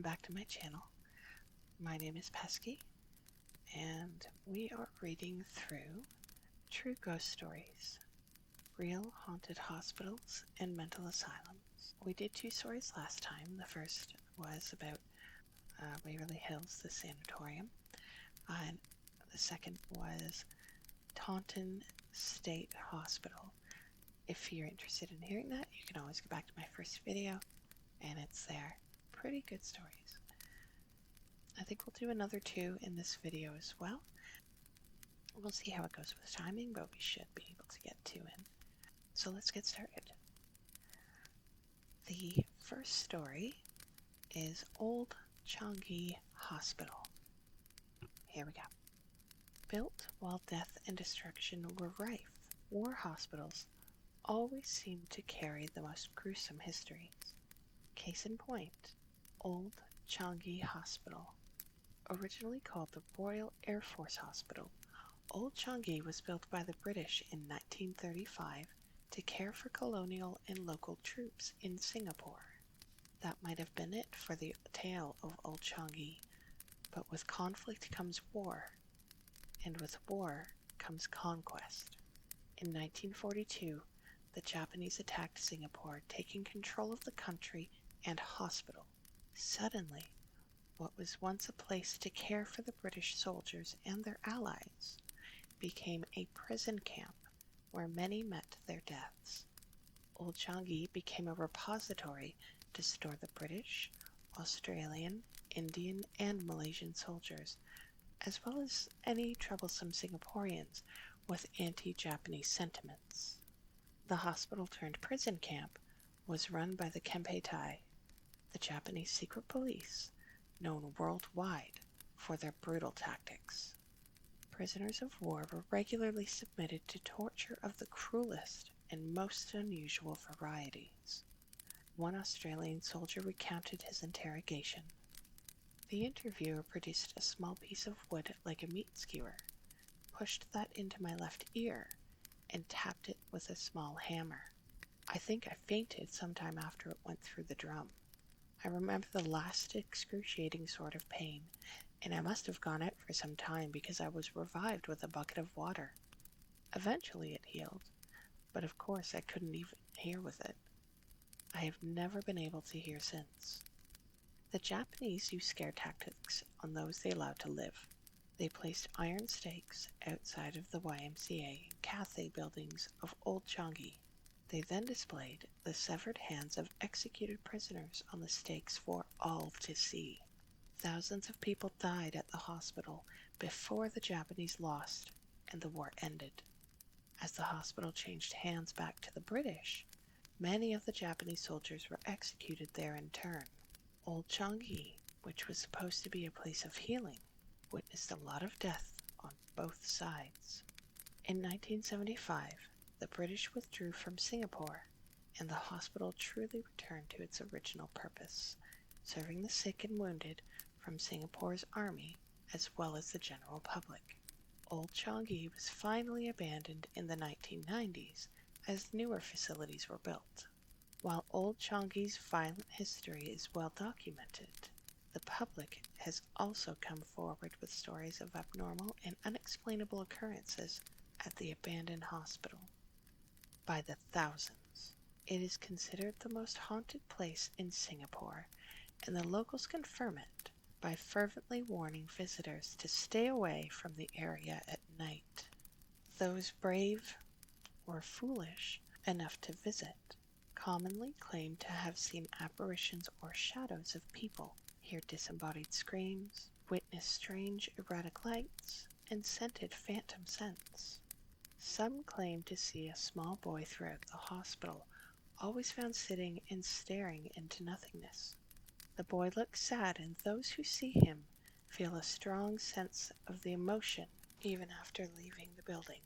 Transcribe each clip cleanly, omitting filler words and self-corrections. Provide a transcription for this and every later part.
welcome back to my channel. My name is Pesky, and we are reading through True Ghost Stories, Real Haunted Hospitals and Mental Asylums. We did 2 stories last time. The first was about Waverly Hills, the sanatorium, and the second was Taunton State Hospital. If you're interested in hearing that, you can always go back to my first video, and it's there. Pretty good stories. I think we'll do another 2 in this video as well. We'll see how it goes with timing, but we should be able to get 2 in. So let's get started. The first story is Old Changi Hospital. Here we go. Built while death and destruction were rife, war hospitals always seemed to carry the most gruesome histories. Case in point, Old Changi Hospital. Originally called the Royal Air Force Hospital, Old Changi was built by the British in 1935 to care for colonial and local troops in Singapore. That might have been it for the tale of Old Changi, but with conflict comes war, and with war comes conquest. In 1942, the Japanese attacked Singapore, taking control of the country and hospital. Suddenly, what was once a place to care for the British soldiers and their allies became a prison camp where many met their deaths. Old Changi became a repository to store the British, Australian, Indian, and Malaysian soldiers, as well as any troublesome Singaporeans with anti-Japanese sentiments. The hospital turned prison camp was run by the Kempeitai, the Japanese secret police, known worldwide for their brutal tactics. Prisoners of war were regularly submitted to torture of the cruelest and most unusual varieties. One Australian soldier recounted his interrogation. The interviewer produced a small piece of wood like a meat skewer, pushed that into my left ear, and tapped it with a small hammer. I think I fainted sometime after it went through the drum. I remember the last excruciating sort of pain, and I must have gone out for some time because I was revived with a bucket of water. Eventually it healed, but of course I couldn't even hear with it. I have never been able to hear since. The Japanese used scare tactics on those they allowed to live. They placed iron stakes outside of the YMCA and Cathay buildings of Old Changi. They then displayed the severed hands of executed prisoners on the stakes for all to see. Thousands of people died at the hospital before the Japanese lost and the war ended. As the hospital changed hands back to the British, many of the Japanese soldiers were executed there in turn. Old Changi, which was supposed to be a place of healing, witnessed a lot of death on both sides. In 1975, the British withdrew from Singapore, and the hospital truly returned to its original purpose, serving the sick and wounded from Singapore's army as well as the general public. Old Changi was finally abandoned in the 1990s as newer facilities were built. While Old Changi's violent history is well documented, the public has also come forward with stories of abnormal and unexplainable occurrences at the abandoned hospital. By the thousands, it is considered the most haunted place in Singapore, and the locals confirm it by fervently warning visitors to stay away from the area at night. Those brave or foolish enough to visit commonly claim to have seen apparitions or shadows of people, hear disembodied screams, witness strange erratic lights, and scented phantom scents. Some claim to see a small boy throughout the hospital, always found sitting and staring into nothingness. The boy looks sad, and those who see him feel a strong sense of the emotion even after leaving the building.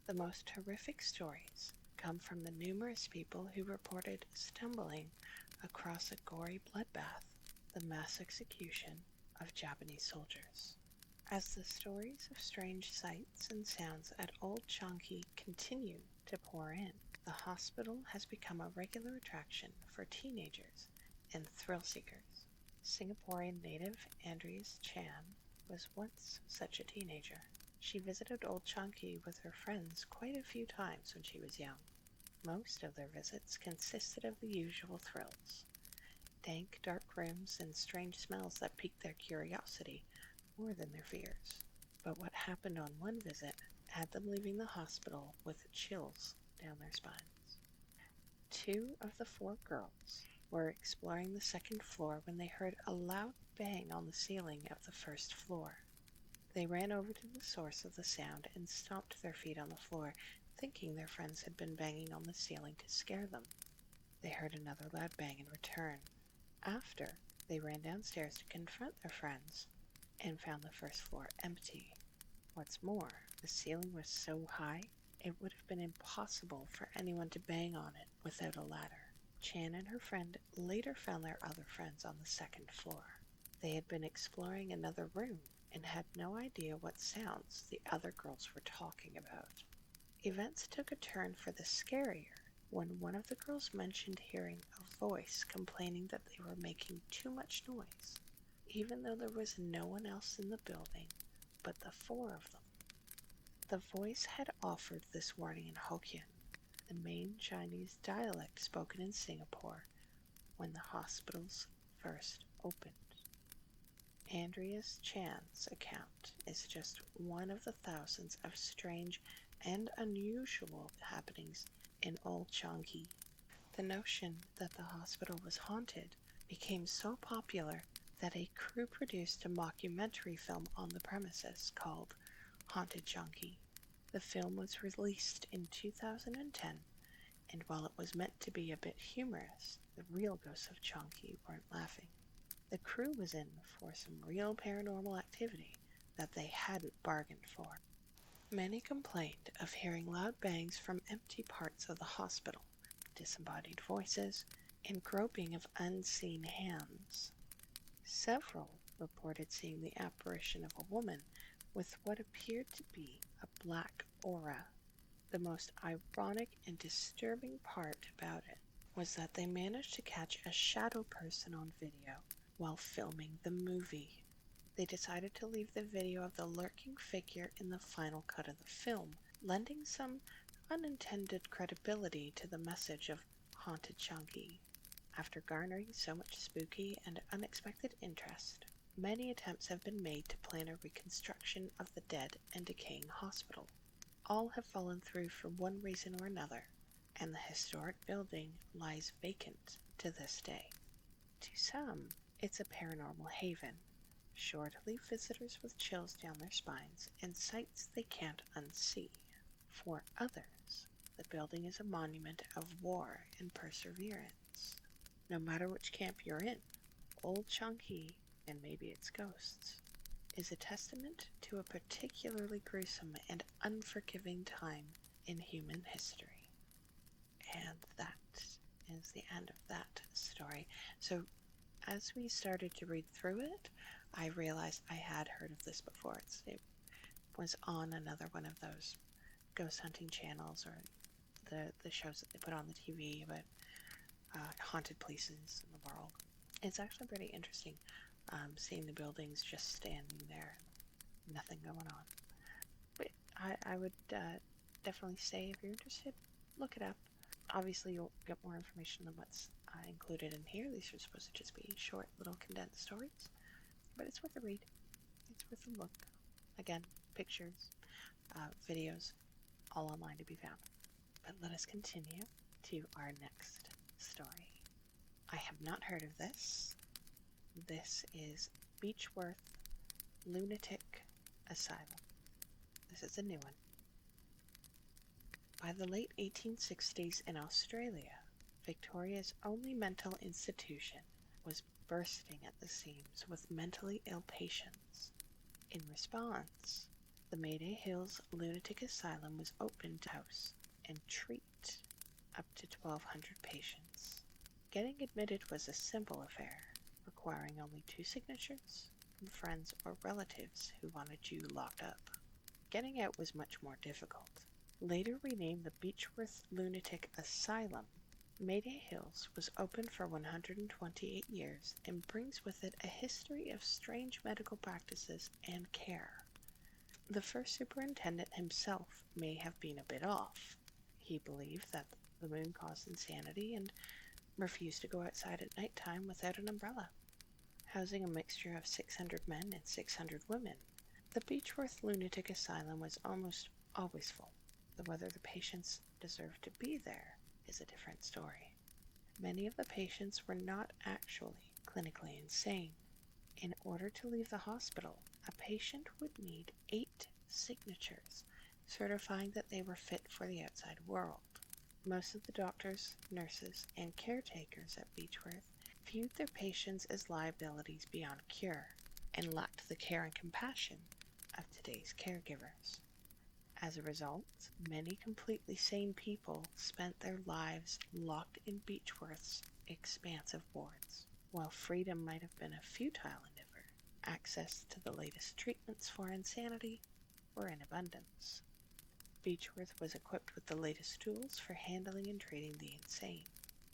The most horrific stories come from the numerous people who reported stumbling across a gory bloodbath, the mass execution of Japanese soldiers. As the stories of strange sights and sounds at Old Changi continue to pour in, the hospital has become a regular attraction for teenagers and thrill seekers. Singaporean native Andreas Chan was once such a teenager. She visited Old Changi with her friends quite a few times when she was young. Most of their visits consisted of the usual thrills: dank, dark rooms and strange smells that piqued their curiosity more than their fears. But what happened on one visit had them leaving the hospital with chills down their spines. Two of the four girls were exploring the second floor when they heard a loud bang on the ceiling of the first floor. They ran over to the source of the sound and stomped their feet on the floor, thinking their friends had been banging on the ceiling to scare them. They heard another loud bang in return. After, they ran downstairs to confront their friends and found the first floor empty. What's more, the ceiling was so high it would have been impossible for anyone to bang on it without a ladder. Chan and her friend later found their other friends on the second floor. They had been exploring another room and had no idea what sounds the other girls were talking about. Events took a turn for the scarier when one of the girls mentioned hearing a voice complaining that they were making too much noise, even though there was no one else in the building but the four of them. The voice had offered this warning in Hokkien, the main Chinese dialect spoken in Singapore when the hospitals first opened. Andreas Chan's account is just one of the thousands of strange and unusual happenings in Old Changi. The notion that the hospital was haunted became so popular that a crew produced a mockumentary film on the premises called Haunted Changi. The film was released in 2010, and while it was meant to be a bit humorous, the real ghosts of Changi weren't laughing. The crew was in for some real paranormal activity that they hadn't bargained for. Many complained of hearing loud bangs from empty parts of the hospital, disembodied voices, and groping of unseen hands. Several reported seeing the apparition of a woman with what appeared to be a black aura. The most ironic and disturbing part about it was that they managed to catch a shadow person on video while filming the movie. They decided to leave the video of the lurking figure in the final cut of the film, lending some unintended credibility to the message of Haunted Changi. After garnering so much spooky and unexpected interest, many attempts have been made to plan a reconstruction of the dead and decaying hospital. All have fallen through for one reason or another, and the historic building lies vacant to this day. To some, it's a paranormal haven, sure to leave visitors with chills down their spines and sights they can't unsee. For others, the building is a monument of war and perseverance. No matter which camp you're in, Old Changi, and maybe its ghosts, is a testament to a particularly gruesome and unforgiving time in human history. And that is the end of that story. So as we started to read through it, I realized I had heard of this before. It was on another one of those ghost hunting channels, or the shows that they put on the TV about haunted places in the world. It's actually pretty interesting seeing the buildings just standing there, nothing going on. But I would definitely say, if you're interested, look it up. Obviously, you'll get more information than what's included in here. These are supposed to just be short, little condensed stories. But it's worth a read. It's worth a look. Again, pictures, videos, all online to be found. But let us continue to our next story. I have not heard of this. This is Beechworth Lunatic Asylum. This is a new one. By the late 1860s in Australia, Victoria's only mental institution was bursting at the seams with mentally ill patients. In response, the Mayday Hills Lunatic Asylum was opened to house and treat up to 1,200 patients. Getting admitted was a simple affair, requiring only 2 signatures from friends or relatives who wanted you locked up. Getting out was much more difficult. Later renamed the Beechworth Lunatic Asylum, Mayday Hills was open for 128 years and brings with it a history of strange medical practices and care. The first superintendent himself may have been a bit off. He believed that the moon caused insanity and refused to go outside at night time without an umbrella. Housing a mixture of 600 men and 600 women, the Beechworth Lunatic Asylum was almost always full, though whether the patients deserved to be there is a different story. Many of the patients were not actually clinically insane. In order to leave the hospital, a patient would need 8 signatures certifying that they were fit for the outside world. Most of the doctors, nurses, and caretakers at Beechworth viewed their patients as liabilities beyond cure and lacked the care and compassion of today's caregivers. As a result, many completely sane people spent their lives locked in Beechworth's expansive wards. While freedom might have been a futile endeavor, access to the latest treatments for insanity were in abundance. Beechworth was equipped with the latest tools for handling and treating the insane.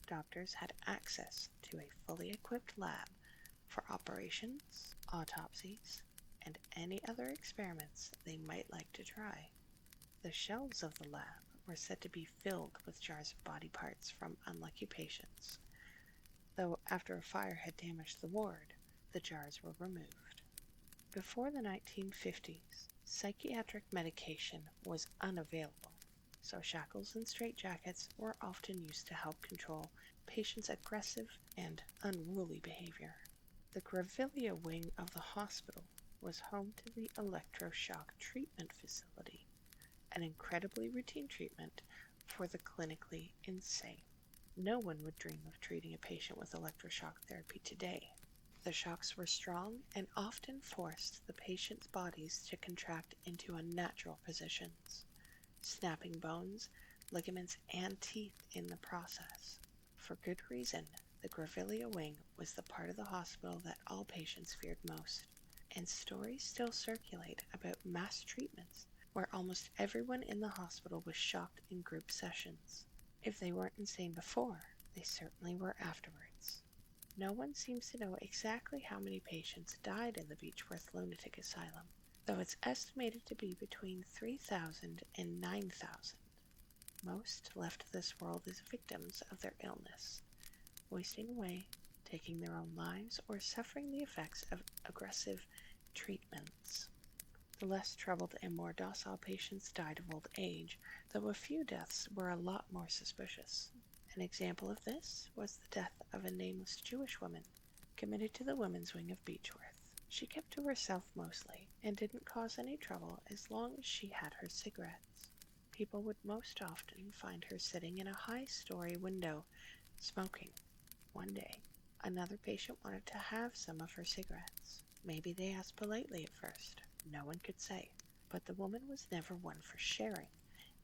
Doctors had access to a fully equipped lab for operations, autopsies, and any other experiments they might like to try. The shelves of the lab were said to be filled with jars of body parts from unlucky patients, though after a fire had damaged the ward, the jars were removed. Before the 1950s, psychiatric medication was unavailable, so shackles and straitjackets were often used to help control patients' aggressive and unruly behavior. The Grevillea wing of the hospital was home to the electroshock treatment facility, an incredibly routine treatment for the clinically insane. No one would dream of treating a patient with electroshock therapy today. The shocks were strong and often forced the patient's bodies to contract into unnatural positions, snapping bones, ligaments, and teeth in the process. For good reason, the Grevillea wing was the part of the hospital that all patients feared most, and stories still circulate about mass treatments where almost everyone in the hospital was shocked in group sessions. If they weren't insane before, they certainly were afterwards. No one seems to know exactly how many patients died in the Beechworth Lunatic Asylum, though it's estimated to be between 3,000 and 9,000. Most left this world as victims of their illness, wasting away, taking their own lives, or suffering the effects of aggressive treatments. The less troubled and more docile patients died of old age, though a few deaths were a lot more suspicious. An example of this was the death of a nameless Jewish woman committed to the women's wing of Beechworth. She kept to herself mostly and didn't cause any trouble as long as she had her cigarettes. People would most often find her sitting in a high-story window smoking. One day, another patient wanted to have some of her cigarettes. Maybe they asked politely at first. No one could say. But the woman was never one for sharing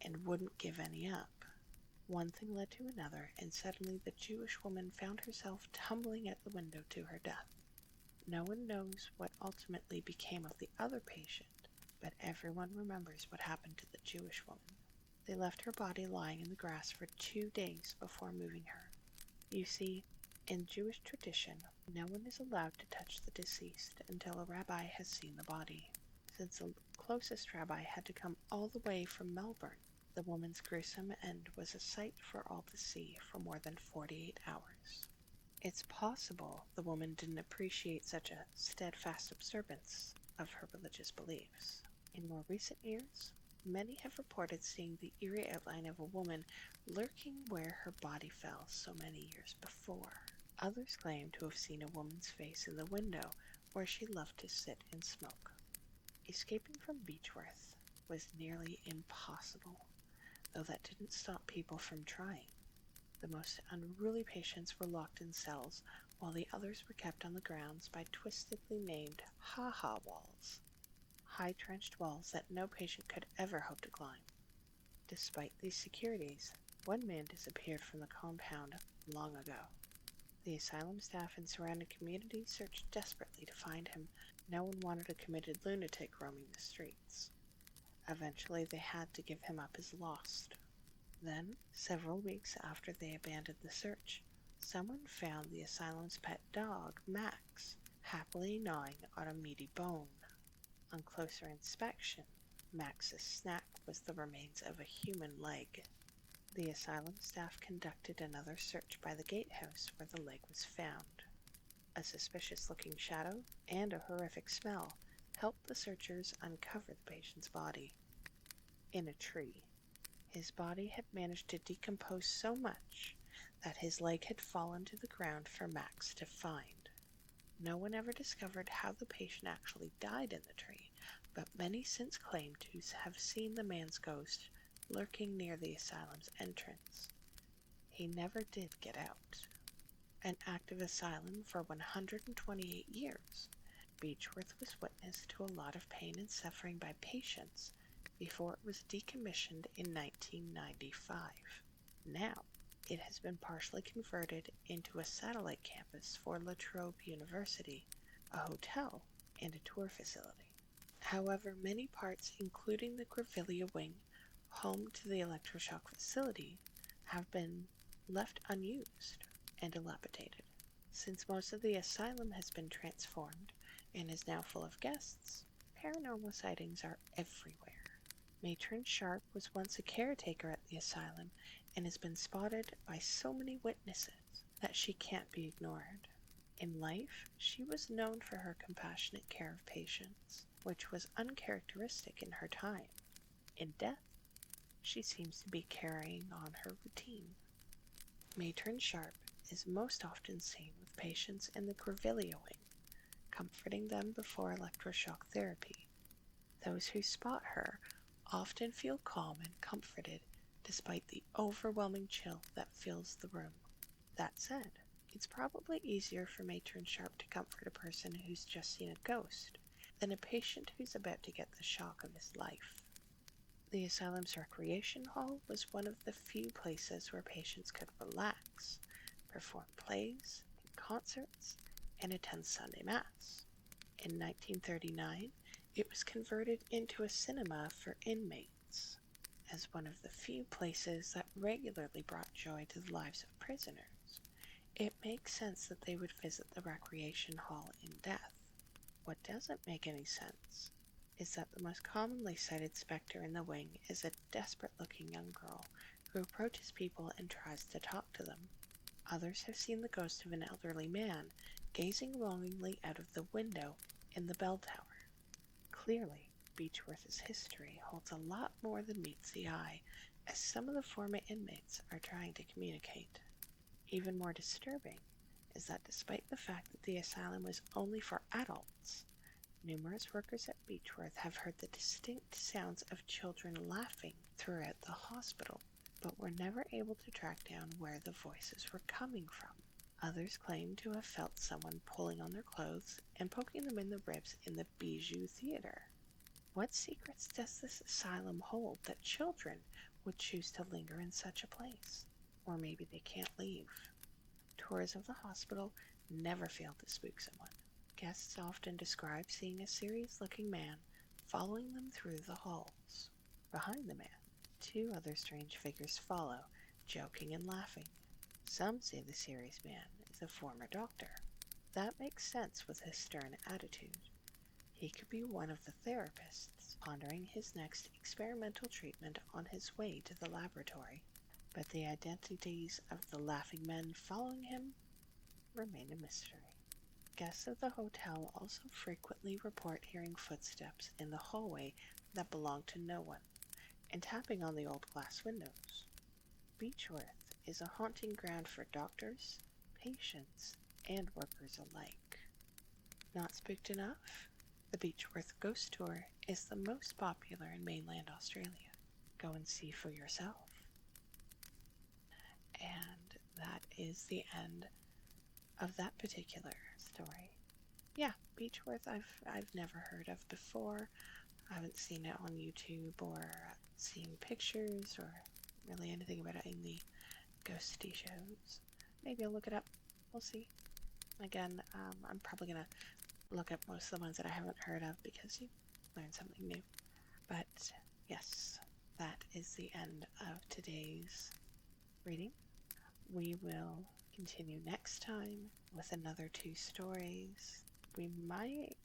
and wouldn't give any up. One thing led to another, and suddenly the Jewish woman found herself tumbling out the window to her death. No one knows what ultimately became of the other patient, but everyone remembers what happened to the Jewish woman. They left her body lying in the grass for 2 days before moving her. You see, in Jewish tradition, no one is allowed to touch the deceased until a rabbi has seen the body. Since the closest rabbi had to come all the way from Melbourne, the woman's gruesome end was a sight for all to see for more than 48 hours. It's possible the woman didn't appreciate such a steadfast observance of her religious beliefs. In more recent years, many have reported seeing the eerie outline of a woman lurking where her body fell so many years before. Others claim to have seen a woman's face in the window where she loved to sit and smoke. Escaping from Beechworth was nearly impossible, though that didn't stop people from trying. The most unruly patients were locked in cells, while the others were kept on the grounds by twistedly named ha-ha walls, high trenched walls that no patient could ever hope to climb. Despite these securities, one man disappeared from the compound long ago. The asylum staff and surrounding communities searched desperately to find him. No one wanted a committed lunatic roaming the streets. Eventually, they had to give him up as lost. Then, several weeks after they abandoned the search, someone found the asylum's pet dog, Max, happily gnawing on a meaty bone. On closer inspection, Max's snack was the remains of a human leg. The asylum staff conducted another search by the gatehouse where the leg was found. A suspicious-looking shadow and a horrific smell helped the searchers uncover the patient's body. In a tree, his body had managed to decompose so much that his leg had fallen to the ground for Max to find. No one ever discovered how the patient actually died in the tree, but many since claimed to have seen the man's ghost lurking near the asylum's entrance. He never did get out. An active asylum for 128 years, Beechworth was witness to a lot of pain and suffering by patients before it was decommissioned in 1995. Now, it has been partially converted into a satellite campus for La Trobe University, a hotel, and a tour facility. However, many parts, including the Grevillea wing, home to the electroshock facility, have been left unused and dilapidated. Since most of the asylum has been transformed and is now full of guests, paranormal sightings are everywhere. Matron Sharp was once a caretaker at the asylum and has been spotted by so many witnesses that she can't be ignored. In life, she was known for her compassionate care of patients, which was uncharacteristic in her time. In death, she seems to be carrying on her routine. Matron Sharp is most often seen with patients in the Grevillea wing, comforting them before electroshock therapy. Those who spot her often feel calm and comforted despite the overwhelming chill that fills the room. That said, it's probably easier for Matron Sharp to comfort a person who's just seen a ghost than a patient who's about to get the shock of his life. The asylum's recreation hall was one of the few places where patients could relax, perform plays and concerts, and attend Sunday Mass. In 1939, it was converted into a cinema for inmates. As one of the few places that regularly brought joy to the lives of prisoners, it makes sense that they would visit the recreation hall in death. What doesn't make any sense is that the most commonly cited specter in the wing is a desperate-looking young girl who approaches people and tries to talk to them. Others have seen the ghost of an elderly man gazing longingly out of the window in the bell tower. Clearly, Beechworth's history holds a lot more than meets the eye, as some of the former inmates are trying to communicate. Even more disturbing is that despite the fact that the asylum was only for adults, numerous workers at Beechworth have heard the distinct sounds of children laughing throughout the hospital, but were never able to track down where the voices were coming from. Others claim to have felt someone pulling on their clothes and poking them in the ribs in the Bijou Theater. What secrets does this asylum hold that children would choose to linger in such a place? Or maybe they can't leave. Tours of the hospital never fail to spook someone. Guests often describe seeing a serious-looking man following them through the halls. Behind the man, two other strange figures follow, joking and laughing. Some say the serious man is a former doctor. That makes sense with his stern attitude. He could be one of the therapists pondering his next experimental treatment on his way to the laboratory. But the identities of the laughing men following him remain a mystery. Guests of the hotel also frequently report hearing footsteps in the hallway that belong to no one, and tapping on the old glass windows. Beechworth is a haunting ground for doctors, patients, and workers alike. Not spooked enough? The Beechworth Ghost Tour is the most popular in mainland Australia. Go and see for yourself. And that is the end of that particular story. Yeah, Beechworth I've never heard of before. I haven't seen it on YouTube or seen pictures or really anything about it in the ghosty shows. Maybe I'll look it up. We'll see. Again, I'm probably gonna look up most of the ones that I haven't heard of because you learn something new. But yes, that is the end of today's reading. We will continue next time with another 2 stories. We might,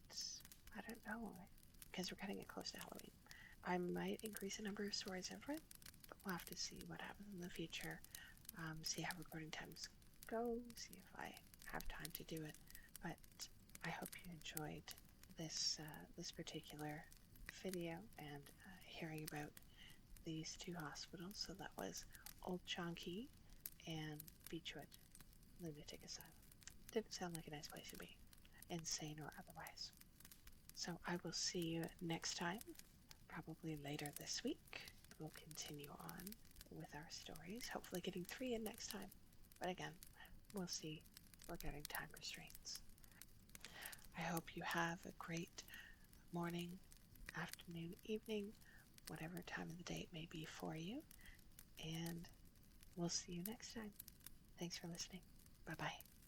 I don't know, because we're cutting it close to Halloween. I might increase the number of stories I've read, but we'll have to see what happens in the future. See how recording times go, see if I have time to do it. But I hope you enjoyed this particular video and hearing about these 2 hospitals. So that was Old Changi and Beechworth Lunatic Asylum. Didn't sound like a nice place to be, insane or otherwise. So I will see you next time, probably later this week. We'll continue on with our stories, hopefully getting 3 in next time. But again, we'll see regarding time restraints. I hope you have a great morning, afternoon, evening, whatever time of the day it may be for you. And we'll see you next time. Thanks for listening. Bye-bye.